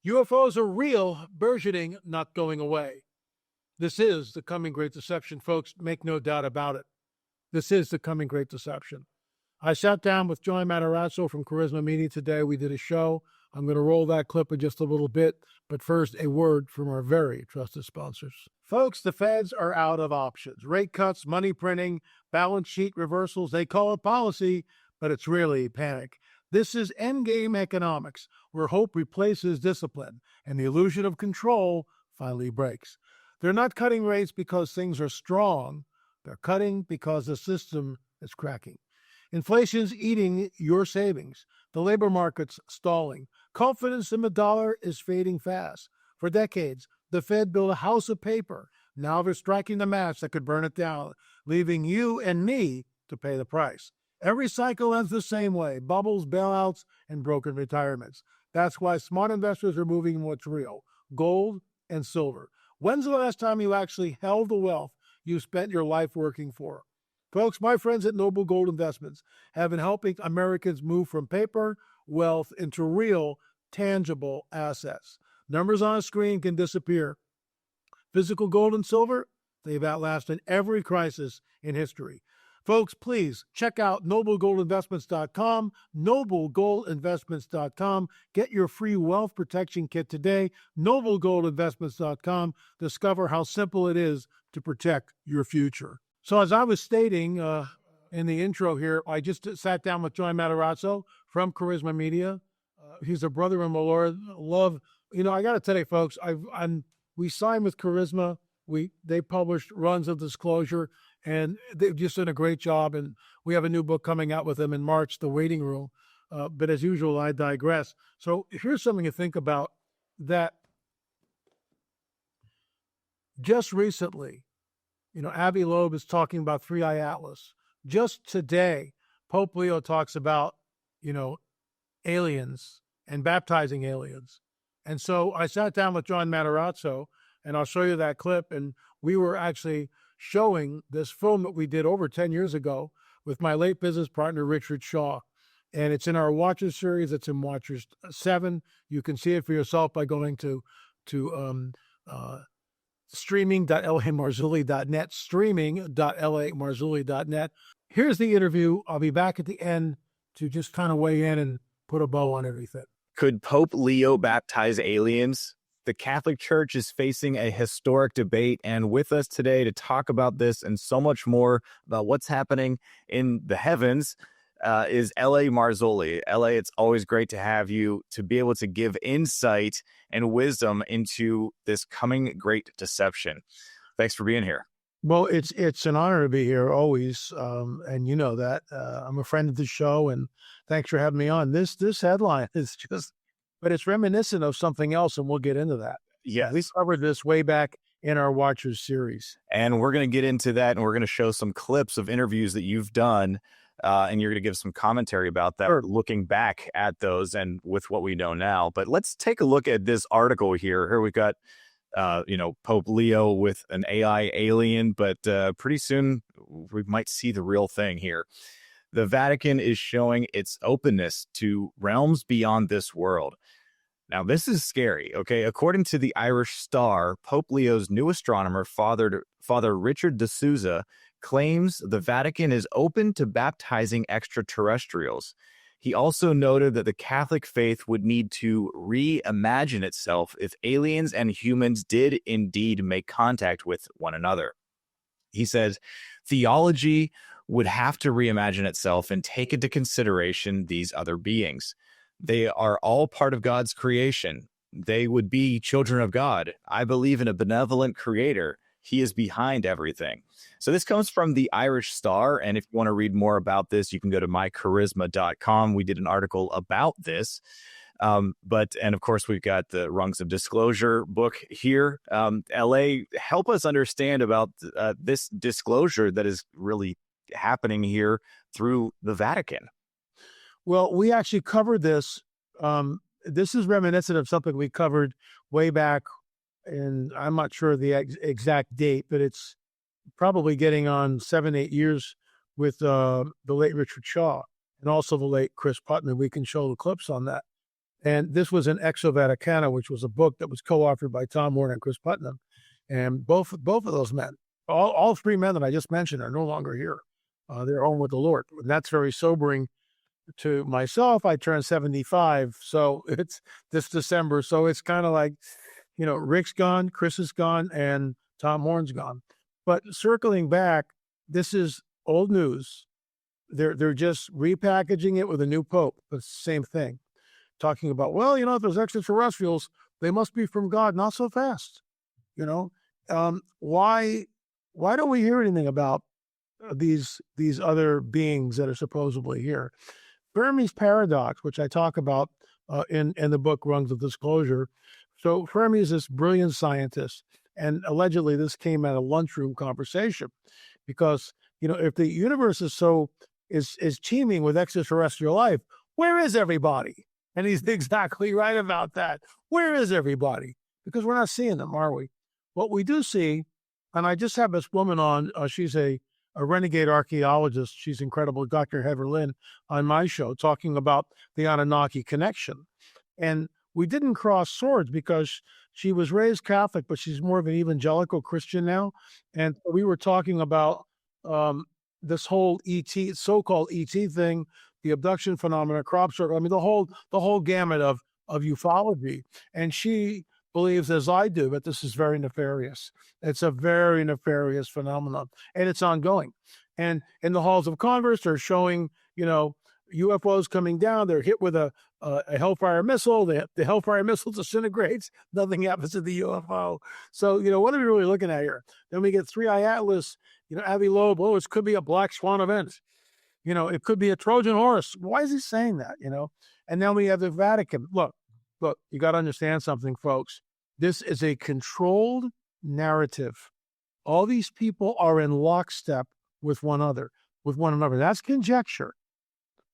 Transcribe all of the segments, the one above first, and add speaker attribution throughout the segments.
Speaker 1: UFOs are real, burgeoning, not going away. This is the coming great deception, folks. Make no doubt about it. This is the coming great deception. I sat down with John Matarazzo from Charisma Media today. We did a show. I'm going to roll that clip in just a little bit. But first, a word from our very trusted sponsors. Folks, the feds are out of options. Rate cuts, money printing, balance sheet reversals. They call it policy, but it's really panic. This is endgame economics, where hope replaces discipline, and the illusion of control finally breaks. They're not cutting rates because things are strong. They're cutting because the system is cracking. Inflation's eating your savings. The labor market's stalling. Confidence in the dollar is fading fast. For decades, the Fed built a house of paper. Now they're striking the match that could burn it down, leaving you and me to pay the price. Every cycle ends the same way: bubbles, bailouts, and broken retirements. That's why smart investors are moving what's real: gold and silver. When's the last time you actually held the wealth you spent your life working for? Folks, my friends at Noble Gold Investments have been helping Americans move from paper wealth into real, tangible assets. Numbers on a screen can disappear. Physical gold and silver, they've outlasted every crisis in history. Folks, please check out noblegoldinvestments.com, noblegoldinvestments.com. Get your free wealth protection kit today, noblegoldinvestments.com. Discover how simple it is to protect your future. So as I was stating in the intro here, I just sat down with John Matarazzo from Charisma Media. He's a brother in the Lord. Love, I got to tell you, folks, we signed with Charisma. They published Runs of Disclosure, and they've just done a great job. And we have a new book coming out with them in March, The Waiting Room. But as usual, I digress. So here's something to think about, that just recently, Avi Loeb is talking about Three Eye Atlas. Just today, Pope Leo talks about, aliens and baptizing aliens. And so I sat down with John Matarazzo, and I'll show you that clip. And we were actually showing this film that we did over 10 years ago with my late business partner, Richard Shaw. And it's in our Watchers series. It's in Watchers 7. You can see it for yourself by going to streaming.lamarzulli.net, streaming.lamarzulli.net. Here's the interview. I'll be back at the end to just kind of weigh in and put a bow on everything.
Speaker 2: Could Pope Leo baptize aliens? The Catholic Church is facing a historic debate, and with us today to talk about this and so much more about what's happening in the heavens is L.A. Marzulli. L.A., it's always great to have you to be able to give insight and wisdom into this coming great deception. Thanks for being here.
Speaker 1: Well, it's an honor to be here always, and you know that. I'm a friend of the show, and thanks for having me on. This headline is just, but it's reminiscent of something else, and we'll get into that.
Speaker 2: Yes.
Speaker 1: We covered this way back in our Watchers series.
Speaker 2: And we're going to get into that, and we're going to show some clips of interviews that you've done, and you're going to give some commentary about that, looking back at those and with what we know now. But let's take a look at this article here. Here we got, Pope Leo with an AI alien, but pretty soon we might see the real thing here. The Vatican is showing its openness to realms beyond this world. Now, this is scary, okay? According to the Irish Star, Pope Leo's new astronomer, Father Richard de Souza, claims the Vatican is open to baptizing extraterrestrials. He also noted that the Catholic faith would need to reimagine itself if aliens and humans did indeed make contact with one another. He says theology would have to reimagine itself and take into consideration these other beings. They are all part of God's creation. They would be children of God. I believe in a benevolent creator. He is behind everything. So this comes from the Irish Star. And if you want to read more about this, you can go to mycharisma.com. We did an article about this. And of course, we've got the Rungs of Disclosure book here. LA, help us understand about this disclosure that is really happening here through the Vatican.
Speaker 1: Well, we actually covered this. This is reminiscent of something we covered way back, and I'm not sure the exact date, but it's probably getting on 7-8 years with the late Richard Shaw and also the late Chris Putnam. We can show the clips on that. And this was in Exo Vaticana, which was a book that was co-authored by Tom Warren and Chris Putnam. And both of those men, all three men that I just mentioned, are no longer here. They're home with the Lord. And that's very sobering to myself. I turned 75, so it's this December. So it's kind of like, Rick's gone, Chris is gone, and Tom Horn's gone. But circling back, this is old news. They're just repackaging it with a new pope. It's the same thing. Talking about, if there's extraterrestrials, they must be from God. Not so fast. Why don't we hear anything about these other beings that are supposedly here? Fermi's paradox, which I talk about in the book Rungs of Disclosure. So Fermi is this brilliant scientist, and allegedly this came at a lunchroom conversation, because if the universe is teeming with extraterrestrial life, where is everybody? And he's exactly right about that. Where is everybody? Because we're not seeing them, are we? What we do see, and I just have this woman on, she's a renegade archaeologist. She's incredible, Dr. Heather Lynn, on my show, talking about the Anunnaki connection. And we didn't cross swords because she was raised Catholic, but she's more of an evangelical Christian now. And we were talking about this whole ET, so-called ET thing, the abduction phenomena, crop circle. I mean, the whole gamut of ufology. And she believes, as I do, that this is very nefarious. It's a very nefarious phenomenon, and it's ongoing. And in the halls of Congress, they're showing, UFOs coming down. They're hit with a Hellfire missile. The Hellfire missile disintegrates. Nothing happens to the UFO. So, what are we really looking at here? Then we get 3-Eye Atlas, Avi Loeb. Oh, it could be a black swan event. It could be a Trojan horse. Why is he saying that? And now we have the Vatican. Look, you got to understand something, folks. This is a controlled narrative. All these people are in lockstep with one another. That's conjecture.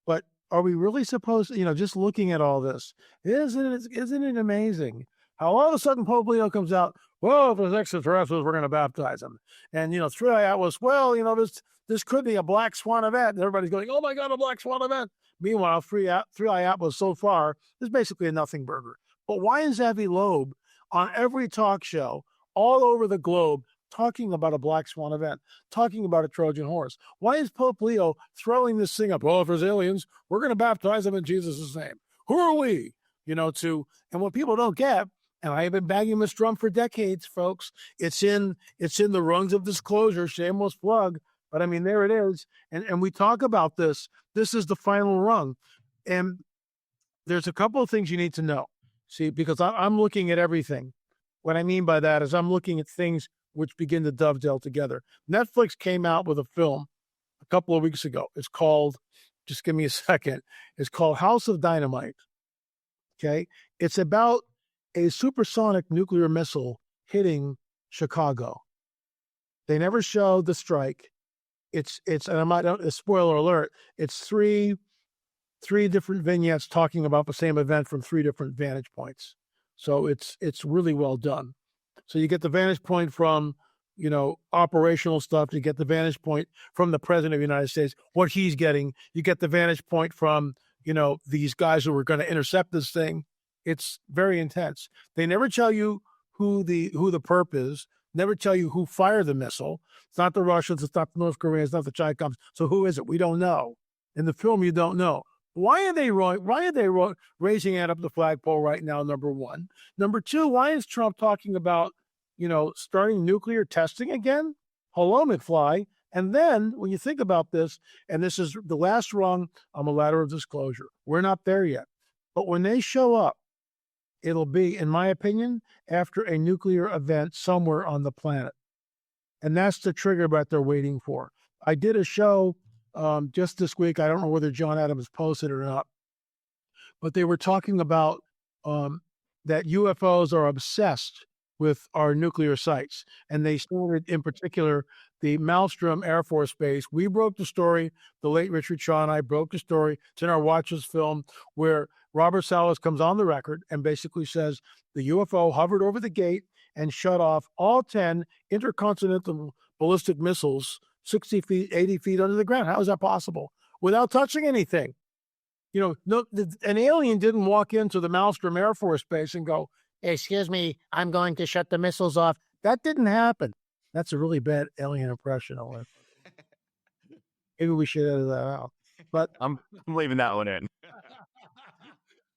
Speaker 1: But are we really supposed to, just looking at all this, isn't it amazing how all of a sudden Pope Leo comes out, if there's extraterrestrials, we're going to baptize them. And, 3-Eye Atlas, this could be a black swan event. And everybody's going, oh my God, a black swan event. Meanwhile, 3-Eye Atlas so far is basically a nothing burger. But why is Avi Loeb on every talk show all over the globe talking about a black swan event, talking about a Trojan horse? Why is Pope Leo throwing this thing up? If there's aliens, we're going to baptize them in Jesus' name. Who are we? And what people don't get, and I have been banging this drum for decades, folks, it's in the rungs of disclosure, shameless plug, but I mean, there it is. And we talk about this. This is the final rung. And there's a couple of things you need to know. See, because I'm looking at everything. What I mean by that is I'm looking at things which begin to dovetail together. Netflix came out with a film a couple of weeks ago. It's called, just give me a second, it's called House of Dynamite. Okay? It's about a supersonic nuclear missile hitting Chicago. They never showed the strike. It's and I'm not a spoiler alert, it's three different vignettes talking about the same event from 3 different vantage points. So it's really well done. So you get the vantage point from, operational stuff. You get the vantage point from the president of the United States, what he's getting. You get the vantage point from, these guys who are going to intercept this thing. It's very intense. They never tell you who the perp is, never tell you who fired the missile. It's not the Russians, it's not the North Koreans, it's not the Chinese. So who is it? We don't know. In the film, you don't know. Why are they raising it up the flagpole right now, number one? Number two, why is Trump talking about, starting nuclear testing again? Hello, McFly. And then when you think about this, and this is the last rung on the ladder of disclosure, we're not there yet. But when they show up, it'll be, in my opinion, after a nuclear event somewhere on the planet. And that's the trigger that they're waiting for. I did a show just this week. I don't know whether John Adams posted it or not, but they were talking about that UFOs are obsessed with our nuclear sites. And they started, in particular, the Maelstrom Air Force Base. We broke the story. The late Richard Shaw and I broke the story. It's in our Watches film, where Robert Salas comes on the record and basically says the UFO hovered over the gate and shut off all 10 intercontinental ballistic missiles 60 feet, 80 feet under the ground. How is that possible? Without touching anything. No, an alien didn't walk into the Maelstrom Air Force Base and go, "Excuse me, I'm going to shut the missiles off." That didn't happen. That's a really bad alien impression. Maybe we should edit that out. But
Speaker 2: I'm leaving that one in.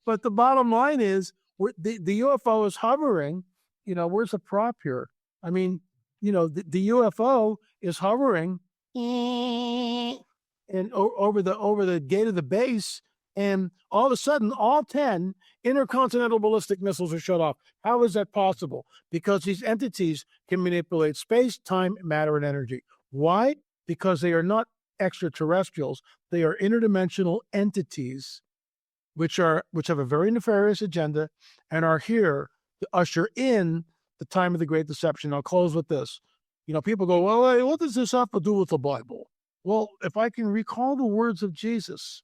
Speaker 1: but the bottom line is, the UFO is hovering. Where's the prop here? I mean, the UFO is hovering and over the gate of the base, and all of a sudden, all 10 intercontinental ballistic missiles are shut off. How is that possible? Because these entities can manipulate space, time, matter, and energy. Why? Because they are not extraterrestrials. They are interdimensional entities which have a very nefarious agenda and are here to usher in the time of the Great Deception. I'll close with this. People go, "Well, hey, what does this have to do with the Bible?" Well, if I can recall the words of Jesus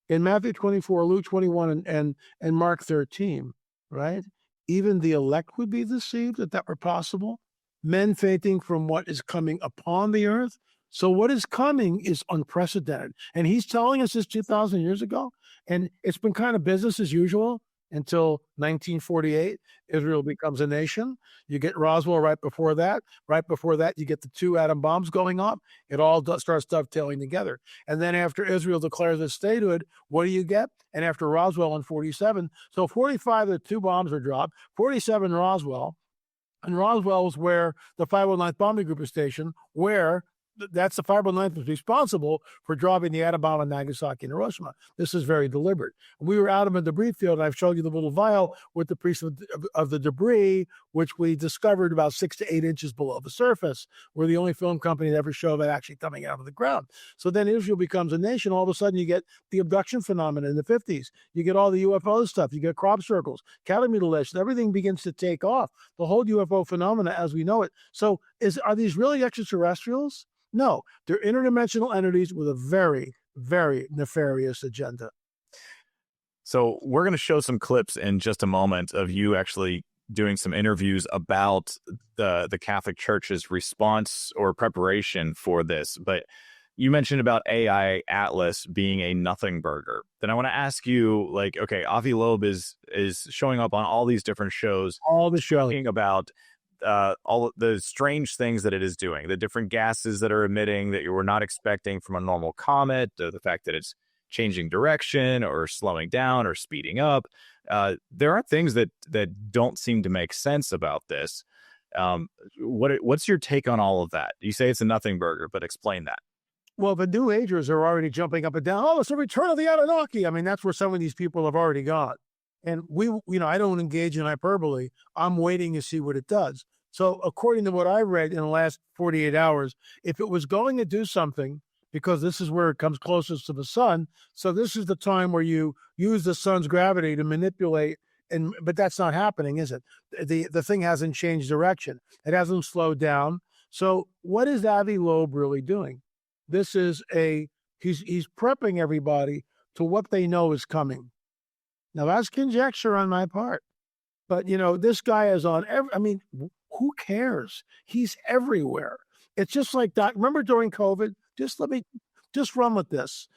Speaker 1: in Matthew 24, Luke 21, and Mark 13, right? Even the elect would be deceived, if that were possible. Men fainting from what is coming upon the earth. So what is coming is unprecedented. And he's telling us this 2,000 years ago. And it's been kind of business as usual until 1948. Israel becomes a nation. You get Roswell right before that. Right before that, you get the 2 atom bombs going off. It all starts dovetailing together. And then after Israel declares its statehood, what do you get? And after Roswell in 47, so 45, the 2 bombs are dropped. 47, Roswell. And Roswell is where the 509th Bombing Group is stationed, where that's the 509th was responsible for dropping the atom bomb on Nagasaki and Hiroshima. This is very deliberate. We were out of a debris field, and I've showed you the little vial with the piece of the debris, which we discovered about 6 to 8 inches below the surface. We're the only film company to ever show that actually coming out of the ground. So then Israel becomes a nation. All of a sudden, you get the abduction phenomenon in the 50s. You get all the UFO stuff. You get crop circles, cattle mutilation. Everything begins to take off. The whole UFO phenomena as we know it. So are these really extraterrestrials? No, they're interdimensional entities with a very, very nefarious agenda.
Speaker 2: So we're going to show some clips in just a moment of you actually doing some interviews about the Catholic Church's response or preparation for this. But you mentioned about AI Atlas being a nothing burger. Then I want to ask you, like, okay, Avi Loeb is showing up on all these different shows,
Speaker 1: all the shows
Speaker 2: talking about all the strange things that it is doing, the different gases that are emitting that you were not expecting from a normal comet, the fact that it's changing direction or slowing down or speeding up. There are things that don't seem to make sense about this. What's your take on all of that? You say it's a nothing burger, but explain that.
Speaker 1: Well, the New Agers are already jumping up and down. Oh, it's the return of the Anunnaki. I mean, that's where some of these people have already gone. And I don't engage in hyperbole. I'm waiting to see what it does. So according to what I read in the last 48 hours, if it was going to do something, because this is where it comes closest to the sun, so this is the time where you use the sun's gravity to manipulate, but that's not happening, is it? The thing hasn't changed direction. It hasn't slowed down. So what is Avi Loeb really doing? This is he's prepping everybody to what they know is coming. Now, that's conjecture on my part. But, this guy is on who cares? He's everywhere. It's just like that. Remember during COVID? Just run with this.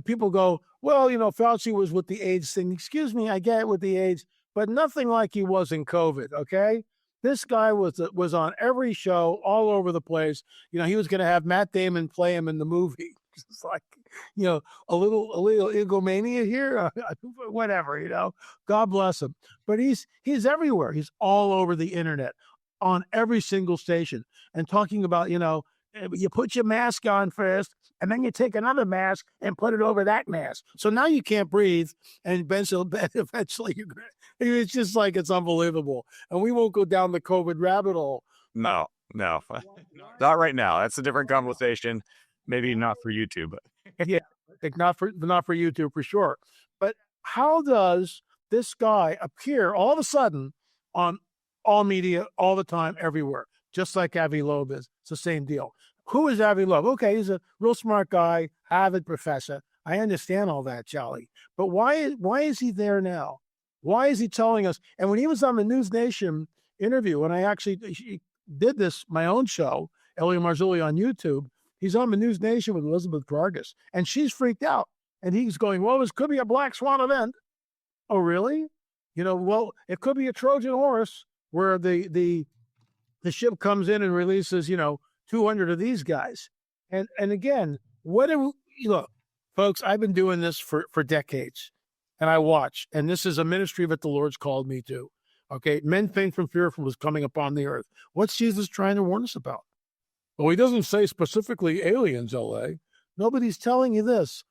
Speaker 1: People go, well, Fauci was with the AIDS thing. Excuse me, I get it with the AIDS, but nothing like he was in COVID, okay? This guy was on every show all over the place. He was going to have Matt Damon play him in the movie. It's like, a little egomania here, whatever, God bless him. But he's everywhere. He's all over the internet on every single station and talking about, you put your mask on first and then you take another mask and put it over that mask. So now you can't breathe. And eventually it's just like, it's unbelievable. And we won't go down the COVID rabbit hole.
Speaker 2: No, not right now. That's a different conversation. Maybe not for YouTube, but
Speaker 1: yeah, not for YouTube for sure. But how does this guy appear all of a sudden on all media all the time, everywhere, just like Avi Loeb is? It's the same deal. Who is Avi Loeb? Okay, he's a real smart guy, Harvard professor. I understand all that, Charlie. But why is he there now? Why is he telling us? And when he was on the News Nation interview, when I actually did this, my own show, Elliot Marzulli on YouTube, he's on the News Nation with Elizabeth Vargas, and she's freaked out And he's going, well, this could be a black swan event. Oh, really? Well, it could be a Trojan horse where the ship comes in and releases, 200 of these guys. And again, look, folks, I've been doing this for decades, and I watch, and this is a ministry that the Lord's called me to. Okay, men faint from fear from what's coming upon the earth. What's Jesus trying to warn us about? Well, he doesn't say specifically aliens, L.A. Nobody's telling you this.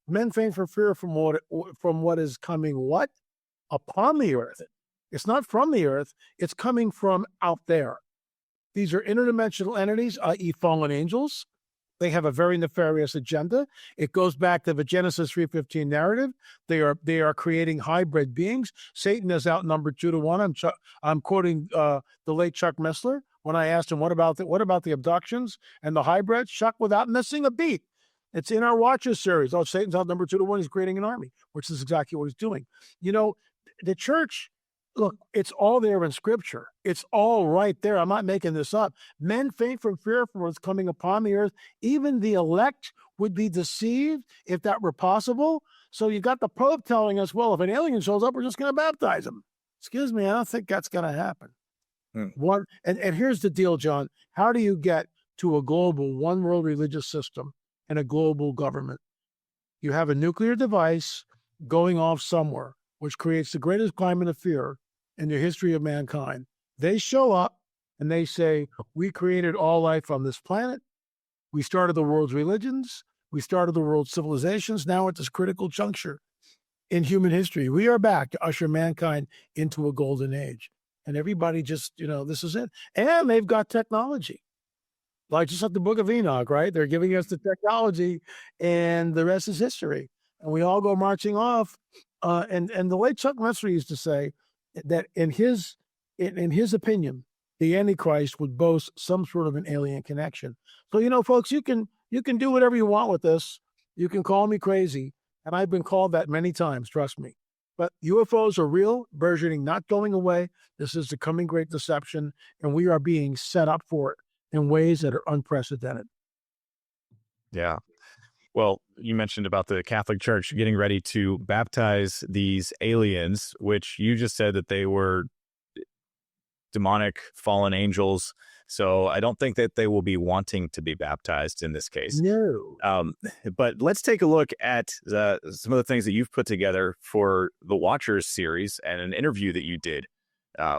Speaker 1: Men faint for fear from what is coming what? Upon the earth. It's not from the earth. It's coming from out there. These are interdimensional entities, i.e. fallen angels. They have a very nefarious agenda. It goes back to the Genesis 3:15 narrative. They are creating hybrid beings. Satan is outnumbered 2-1. I'm quoting the late Chuck Missler when I asked him, what about the abductions and the hybrids? Chuck, without missing a beat. It's in our Watchers series. Oh, Satan's outnumbered 2-1. He's creating an army, which is exactly what he's doing. The church, look, it's all there in Scripture. It's all right there. I'm not making this up. Men faint from fear for what's coming upon the earth. Even the elect would be deceived if that were possible. So you got the Pope telling us, well, if an alien shows up, we're just going to baptize him. Excuse me, I don't think that's going to happen. And here's the deal, John. How do you get to a global one world religious system and a global government? You have a nuclear device going off somewhere, which creates the greatest climate of fear in the history of mankind. They show up and they say, we created all life on this planet. We started the world's religions. We started the world's civilizations. Now at this critical juncture in human history, we are back to usher mankind into a golden age. And everybody just, this is it. And they've got technology. Like just like the Book of Enoch, right? They're giving us the technology and the rest is history. And we all go marching off. And the late Chuck Missler used to say that in his opinion, the Antichrist would boast some sort of an alien connection. So, folks, you can do whatever you want with this. You can call me crazy. And I've been called that many times, trust me. But UFOs are real, burgeoning, not going away. This is the coming great deception, and we are being set up for it in ways that are unprecedented.
Speaker 2: Yeah. Well, you mentioned about the Catholic Church getting ready to baptize these aliens, which you just said that they were demonic fallen angels. So I don't think that they will be wanting to be baptized in this case.
Speaker 1: No.
Speaker 2: But let's take a look at some of the things that you've put together for the Watchers series and an interview that you did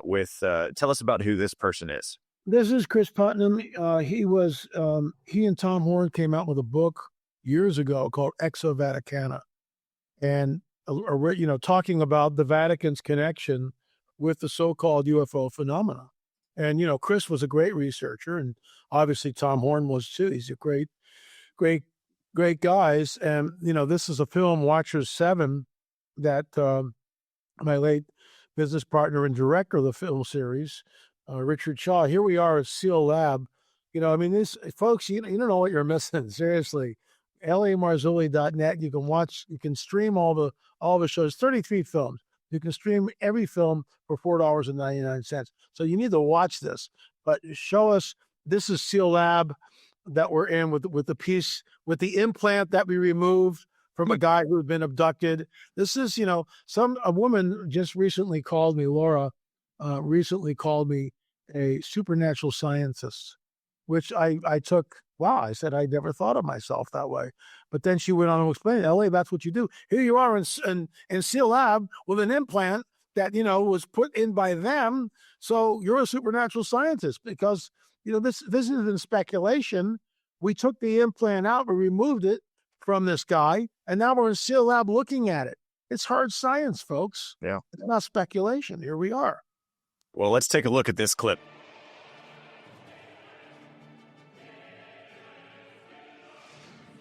Speaker 2: with. Tell us about who this person is.
Speaker 1: This is Chris Putnam. He and Tom Horn came out with a book years ago called Exo Vaticana, and talking about the Vatican's connection with the so-called UFO phenomena. And Chris was a great researcher, and obviously Tom Horn was too. He's a great guys. And this is a film, Watchers 7, that my late business partner and director of the film series, Richard Shaw. Here we are at Seal Lab. This folks, you don't know what you're missing. Seriously. LAMarzulli.net. You can stream all the shows, 33 films. You can stream every film for $4.99. So you need to watch this, but show us, this is Seal Lab that we're in with the piece, with the implant that we removed from a guy who had been abducted. This is, a woman just recently called me, Laura, recently called me a supernatural scientist, which I took, wow, I said, I never thought of myself that way. But then she went on to explain, LA, that's what you do. Here you are in Seal Lab with an implant that, was put in by them. So you're a supernatural scientist because, this isn't speculation. We took the implant out, we removed it from this guy, and now we're in Seal Lab looking at it. It's hard science, folks.
Speaker 2: Yeah.
Speaker 1: It's not speculation. Here we are.
Speaker 2: Well, let's take a look at this clip.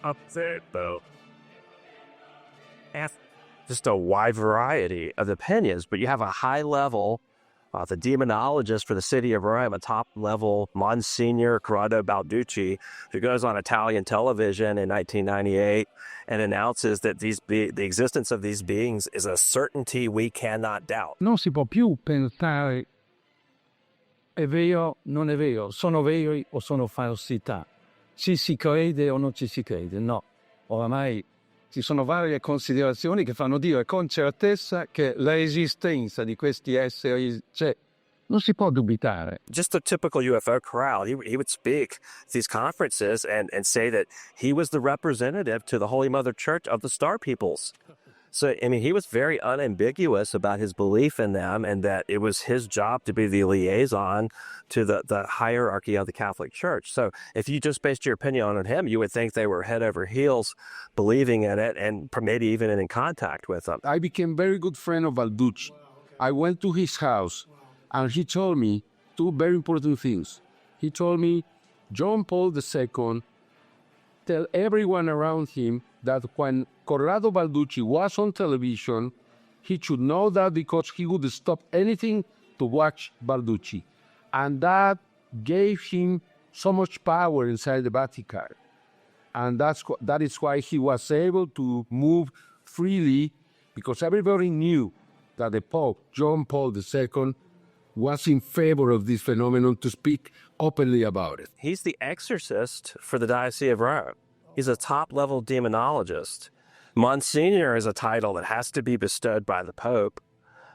Speaker 3: Up there, though. Just a wide variety of opinions, but you have a high level, the demonologist for the city of Rome, a top level Monsignor Corrado Balducci, who goes on Italian television in 1998 and announces that the existence of these beings is a certainty we cannot doubt.
Speaker 4: Non si può più pensare è vero, non è vero, sono veri o sono falsità. Ci si crede o non ci si crede, no. Oramai ci sono varie considerazioni che fanno dire con certezza che l'esistenza di questi esseri, cioè, non si può dubitare.
Speaker 3: Just a typical UFO crowd. He would speak at these conferences and say that he was the representative to the Holy Mother Church of the Star Peoples. So, I mean, he was very unambiguous about his belief in them and that it was his job to be the liaison to the hierarchy of the Catholic Church. So if you just based your opinion on him, you would think they were head over heels believing in it and maybe even in contact with them.
Speaker 4: I became very good friend of Balducci. I went to his house and he told me two very important things. He told me John Paul II tell everyone around him that when Corrado Balducci was on television, he should know that because he would stop anything to watch Balducci. And that gave him so much power inside the Vatican. And that is why he was able to move freely, because everybody knew that the Pope, John Paul II, was in favor of this phenomenon to speak openly about it.
Speaker 3: He's the exorcist for the Diocese of Rome. He's a top-level demonologist. Monsignor is a title that has to be bestowed by the Pope.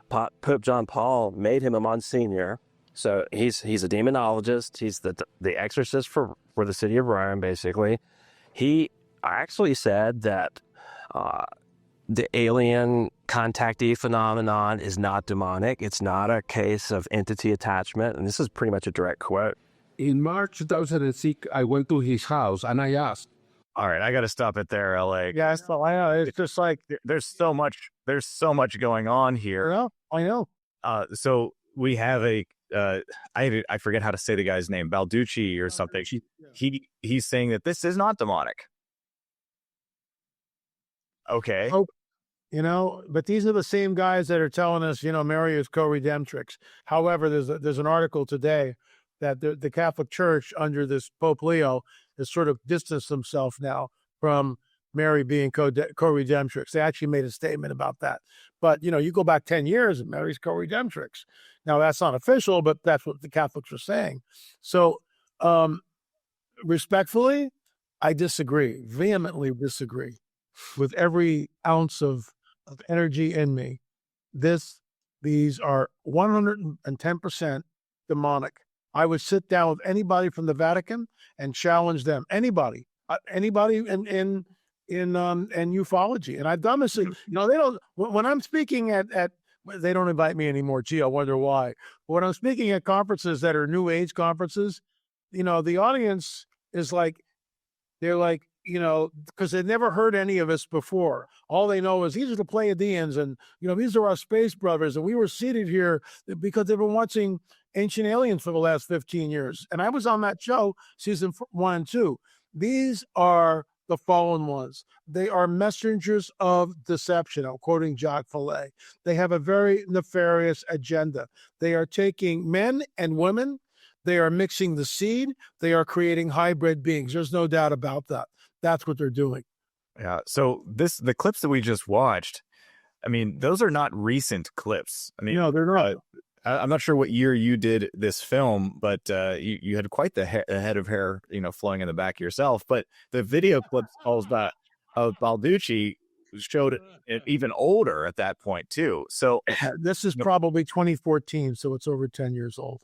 Speaker 3: Pope John Paul made him a Monsignor. So he's a demonologist. He's the exorcist for the city of Rome, basically. He actually said that the alien contactee phenomenon is not demonic. It's not a case of entity attachment. And this is pretty much a direct quote.
Speaker 4: In March 2006, I went to his house and I asked.
Speaker 2: All right, I got to stop it there, LA.
Speaker 1: Yeah, it's just like
Speaker 2: There's so much going on here.
Speaker 1: I know.
Speaker 2: So we have I forget how to say the guy's name, Balducci or something. He's saying that this is not demonic. Okay.
Speaker 1: Oh, but these are the same guys that are telling us, Mary is co-redemptrix. However, there's an article today that the Catholic Church under this Pope Leo has sort of distanced himself now from Mary being co-redemptrix. They actually made a statement about that. But, you go back 10 years and Mary's co-redemptrix. Now, that's not official, but that's what the Catholics are saying. So, respectfully, I disagree, vehemently disagree with every ounce of energy in me. These are 110% demonic. I would sit down with anybody from the Vatican and challenge them. Anybody in ufology, and I've done this. They don't. When I'm speaking at they don't invite me anymore. Gee, I wonder why. But when I'm speaking at conferences that are New Age conferences, the audience is like, they're like, because they've never heard any of us before. All they know is these are the Pleiadians, and these are our space brothers, and we were seated here because they've been watching Ancient Aliens for the last 15 years. And I was on that show, season 1 and 2. These are the fallen ones. They are messengers of deception. I'm quoting Jacques Vallée. They have a very nefarious agenda. They are taking men and women. They are mixing the seed. They are creating hybrid beings. There's no doubt about that. That's what they're doing.
Speaker 2: Yeah. So the clips that we just watched, I mean, those are not recent clips. I mean,
Speaker 1: No, they're not.
Speaker 2: I'm not sure what year you did this film, but you had quite the head of hair, flowing in the back yourself. But the video clips of Balducci showed it even older at that point too. So
Speaker 1: this is probably 2014, so it's over 10 years old.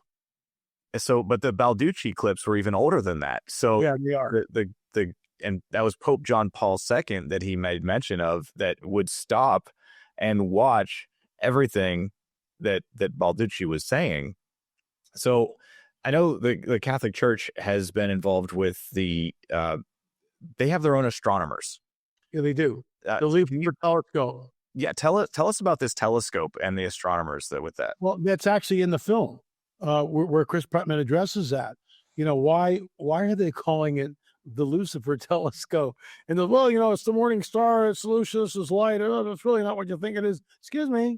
Speaker 2: So, but the Balducci clips were even older than that. So
Speaker 1: yeah, they are.
Speaker 2: And that was Pope John Paul II that he made mention of, that would stop and watch everything that Balducci was saying. So I know the Catholic Church has been involved with they have their own astronomers.
Speaker 1: Yeah, they do. They'll leave for telescope.
Speaker 2: Yeah, tell us about this telescope and the astronomers with that.
Speaker 1: Well, that's actually in the film where Chris Prattman addresses that. Why are they calling it the Lucifer telescope? And it's the morning star, it's Lucius, it's light. It's really not what you think it is. Excuse me.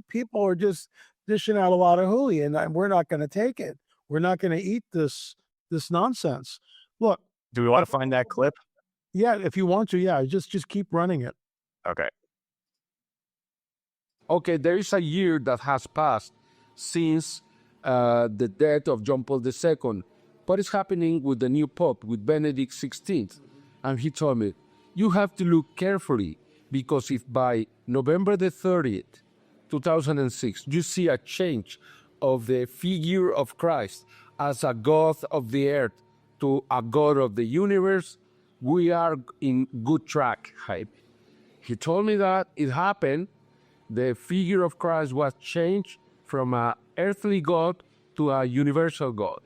Speaker 1: People are just dishing out a lot of hooey, and we're not going to take it. We're not going to eat this nonsense. Look.
Speaker 2: Do we want to find that clip?
Speaker 1: Yeah, if you want to, yeah, just keep running it.
Speaker 2: Okay.
Speaker 4: Okay, there is a year that has passed since the death of John Paul II. What is happening with the new Pope, with Benedict XVI? And he told me, you have to look carefully, because if by November the 30th, 2006, you see a change of the figure of Christ as a God of the earth to a God of the universe, we are in good track, hype. He told me that it happened. The figure of Christ was changed from an earthly God to a universal God.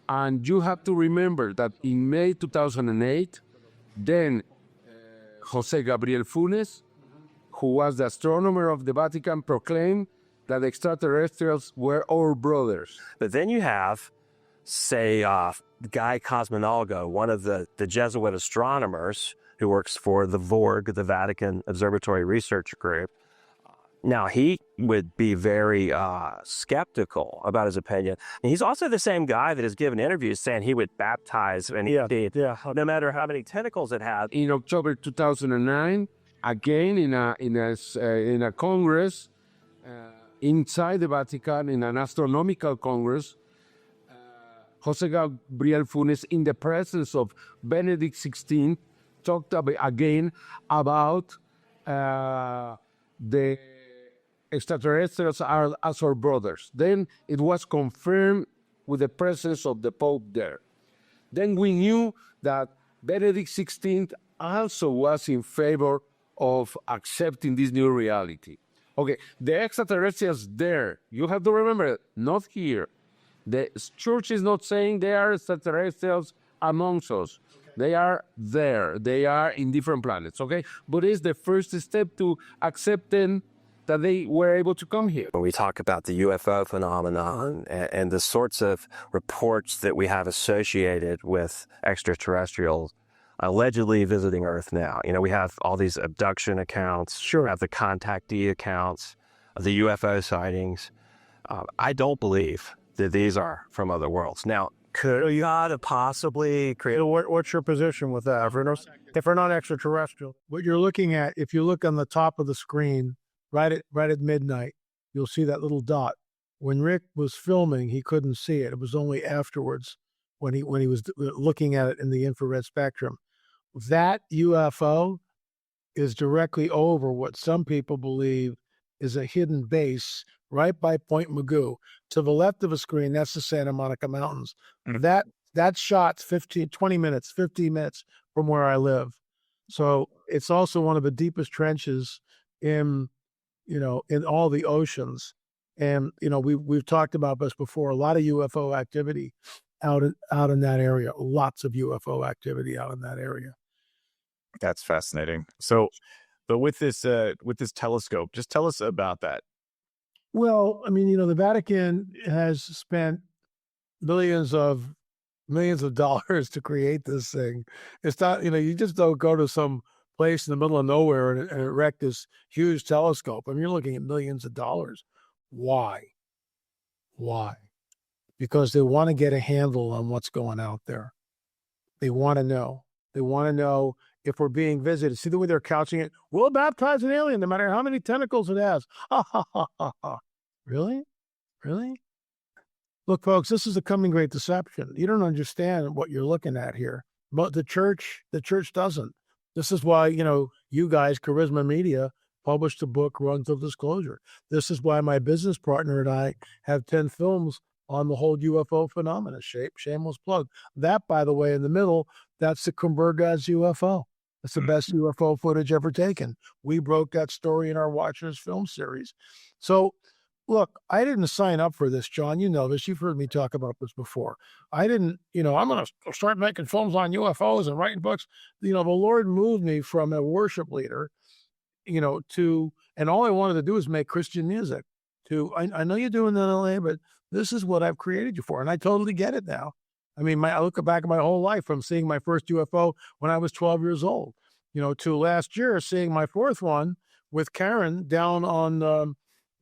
Speaker 4: And you have to remember that in May 2008, then Jose Gabriel Funes, who was the astronomer of the Vatican, proclaimed that extraterrestrials were our brothers.
Speaker 3: But then you have, say, Guy Cosmologos, one of the Jesuit astronomers who works for the VORG, the Vatican Observatory Research Group. Now, he would be very skeptical about his opinion. And he's also the same guy that has given interviews saying he would baptize an ET, no matter how many tentacles it had.
Speaker 4: In October 2009, again in a congress inside the Vatican, in an astronomical congress, Jose Gabriel Funes, in the presence of Benedict XVI, talked again about the extraterrestrials are as our brothers. Then it was confirmed with the presence of the Pope there. Then we knew that Benedict XVI also was in favor of accepting this new reality. Okay, the extraterrestrials there, you have to remember, not here. The church is not saying they are extraterrestrials amongst us. They are there. They are in different planets, okay? But it's the first step to accepting that they were able to come here.
Speaker 3: When we talk about the UFO phenomenon and the sorts of reports that we have associated with extraterrestrials allegedly visiting Earth now, we have all these abduction accounts, we have the contactee accounts, the UFO sightings. I don't believe that these are from other worlds. Now, could God possibly create...
Speaker 1: What's your position with that? If we're not extraterrestrial, what you're looking at, if you look on the top of the screen, right at midnight, you'll see that little dot. When Rick was filming, he couldn't see it. It was only afterwards when he was looking at it in the infrared spectrum. That UFO is directly over what some people believe is a hidden base right by Point Mugu. To the left of the screen, that's the Santa Monica Mountains. Mm-hmm. That shot's 15 minutes from where I live. So it's also one of the deepest trenches in all the oceans. And, we've talked about this before, a lot of UFO activity out in that area, lots of UFO activity out in that area.
Speaker 2: That's fascinating. So, but with this telescope, just tell us about that.
Speaker 1: Well, the Vatican has spent millions of dollars to create this thing. It's not, you just don't go to some place in the middle of nowhere and erect this huge telescope. You're looking at millions of dollars. Why? Because they want to get a handle on what's going out there. They want to know. They want to know if we're being visited. See the way they're couching it? We'll baptize an alien no matter how many tentacles it has. Ha, ha, ha, ha, ha. Really? Look, folks, this is a coming great deception. You don't understand what you're looking at here. But the church doesn't. This is why, you guys, Charisma Media, published the book, Rungs of Disclosure. This is why my business partner and I have 10 films on the whole UFO phenomena. Shameless plug. That, by the way, in the middle, that's the Kumbergaz UFO. That's the best UFO footage ever taken. We broke that story in our Watchers film series. So, look, I didn't sign up for this, John. You know this. You've heard me talk about this before. I didn't, I'm going to start making films on UFOs and writing books. The Lord moved me from a worship leader, to, and all I wanted to do is make Christian music. I know you're doing that in LA, but this is what I've created you for. And I totally get it now. I look back at my whole life from seeing my first UFO when I was 12 years old, to last year seeing my fourth one with Karen down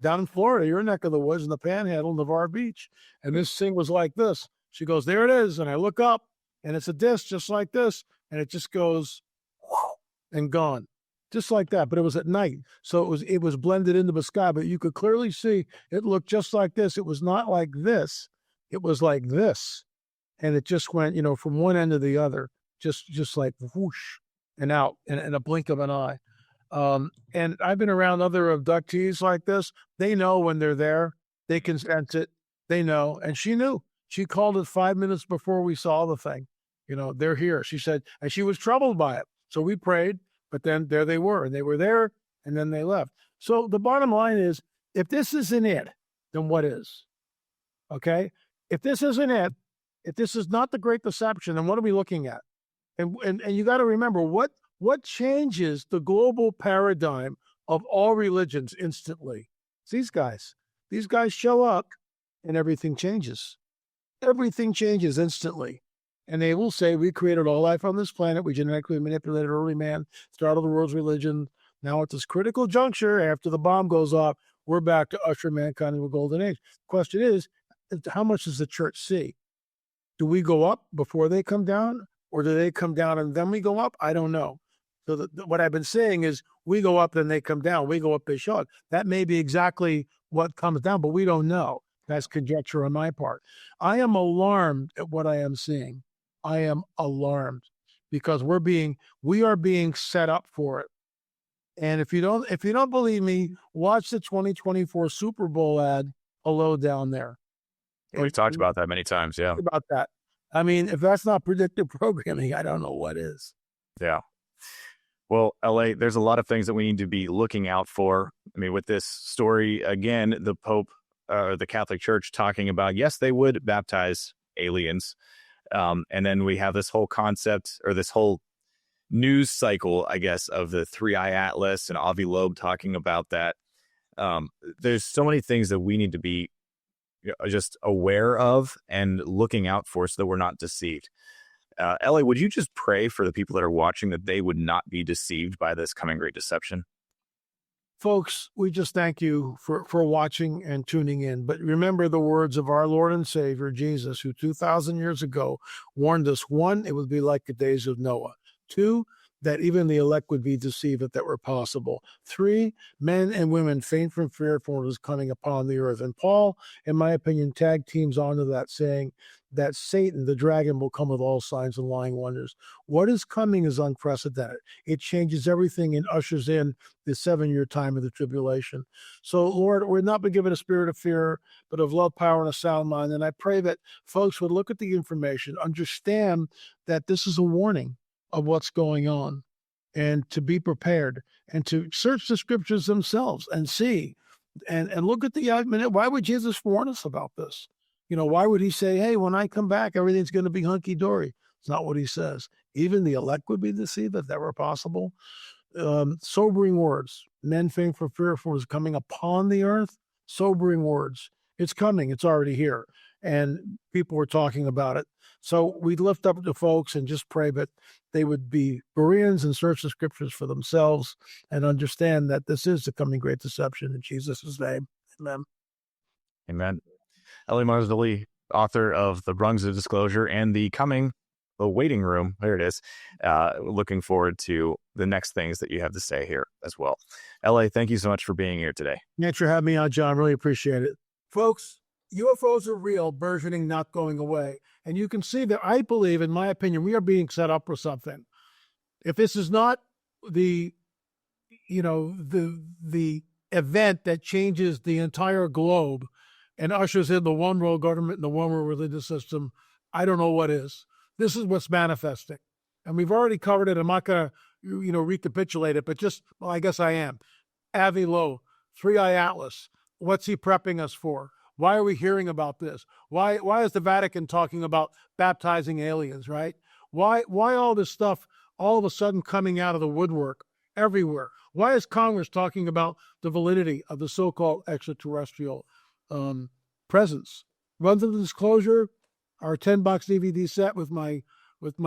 Speaker 1: in Florida, your neck of the woods in the Panhandle, Navarre Beach. And this thing was like this. She goes, there it is. And I look up and it's a disc just like this. And it just goes and gone just like that. But it was at night. So it was blended into the sky, but you could clearly see it looked just like this. It was not like this. It was like this. And it just went, from one end to the other, just like whoosh. and out in a blink of an eye. And I've been around other abductees like this. They know when they're there. They can sense it. They know. And she knew. She called it 5 minutes before we saw the thing. They're here. She said, and she was troubled by it. So we prayed, but then there they were, and they were there, and then they left. So the bottom line is, if this isn't it, then what is? Okay? If this isn't it, if this is not the Great Deception, then what are we looking at? And you got to remember, what changes the global paradigm of all religions instantly? It's these guys. These guys show up, and everything changes. Everything changes instantly. And they will say, we created all life on this planet. We genetically manipulated early man, started the world's religion. Now at this critical juncture, after the bomb goes off, we're back to usher mankind into a golden age. The question is, how much does the church see? Do we go up before they come down? Or do they come down and then we go up? I don't know. So what I've been saying is, we go up, then they come down. We go up, they show up. That may be exactly what comes down, but we don't know. That's conjecture on my part. I am alarmed at what I am seeing. I am alarmed because we are being set up for it. And if you don't believe me, watch the 2024 Super Bowl ad, hello down there.
Speaker 2: We've talked about that many times. Yeah.
Speaker 1: About that. I mean, if that's not predictive programming, I don't know what is.
Speaker 2: Yeah. Well, LA, there's a lot of things that we need to be looking out for. I mean, with this story, again, the Pope, the Catholic Church talking about, yes, they would baptize aliens. And then we have this whole concept, or this whole news cycle, I guess, of the 3-Eye Atlas and Avi Loeb talking about that. There's so many things that we need to be just aware of and looking out for so that we're not deceived. LA, would you just pray for the people that are watching that they would not be deceived by this coming great deception?
Speaker 1: Folks, we just thank you for watching and tuning in. But remember the words of our Lord and Savior, Jesus, who 2,000 years ago warned us, 1, it would be like the days of Noah. 2, that even the elect would be deceived if that were possible. 3, men and women faint from fear for what is coming upon the earth. And Paul, in my opinion, tag teams onto that, saying that Satan, the dragon, will come with all signs and lying wonders. What is coming is unprecedented. It changes everything and ushers in the 7-year time of the tribulation. So, Lord, we're not been given a spirit of fear, but of love, power, and a sound mind. And I pray that folks would look at the information, understand that this is a warning of what's going on, and to be prepared and to search the scriptures themselves and see and look at the argument. Why would Jesus warn us about this? Why would he say, hey, when I come back, everything's going to be hunky-dory? It's not what he says. Even the elect would be deceived if that were possible. Sobering words. Men faint for fear for what is coming upon the earth. Sobering words. It's coming. It's already here. And people were talking about it. So we lift up the folks and just pray that they would be Bereans and search the scriptures for themselves and understand that this is the coming great deception in Jesus' name. Amen.
Speaker 2: Amen. L.A. Marzulli, author of The Rungs of Disclosure and the waiting room. There it is. Looking forward to the next things that you have to say here as well. L.A., thank you so much for being here today.
Speaker 1: Thanks for having me on, John. Really appreciate it. Folks, UFOs are real, burgeoning, not going away. And you can see that I believe, in my opinion, we are being set up for something. If this is not the event that changes the entire globe and ushers in the one world government and the one world religious system, I don't know what is. This is what's manifesting. And we've already covered it. I'm not going to, recapitulate it, but I guess I am. Avi Loeb, 3-Eye Atlas. What's he prepping us for? Why are we hearing about this? Why is the Vatican talking about baptizing aliens, right? Why all this stuff all of a sudden coming out of the woodwork everywhere? Why is Congress talking about the validity of the so-called extraterrestrial presence? Runs of Disclosure, our 10-box DVD set with my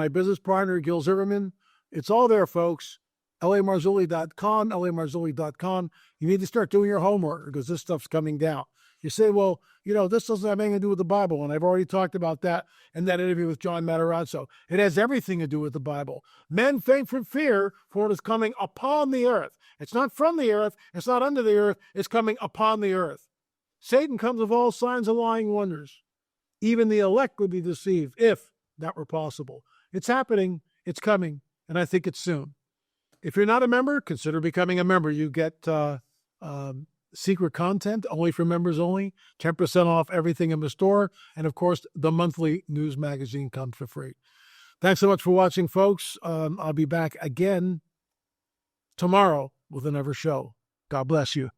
Speaker 1: business partner, Gil Zimmerman. It's all there, folks. LAMarzulli.com, LAMarzulli.com. You need to start doing your homework because this stuff's coming down. You say, well, this doesn't have anything to do with the Bible. And I've already talked about that in that interview with John Matarazzo. It has everything to do with the Bible. Men faint from fear for what is coming upon the earth. It's not from the earth. It's not under the earth. It's coming upon the earth. Satan comes with all signs of lying wonders. Even the elect would be deceived if that were possible. It's happening. It's coming. And I think it's soon. If you're not a member, consider becoming a member. You get secret content only for members only, 10% off everything in the store, and of course, the monthly news magazine comes for free. Thanks so much for watching, folks. I'll be back again tomorrow with another show. God bless you.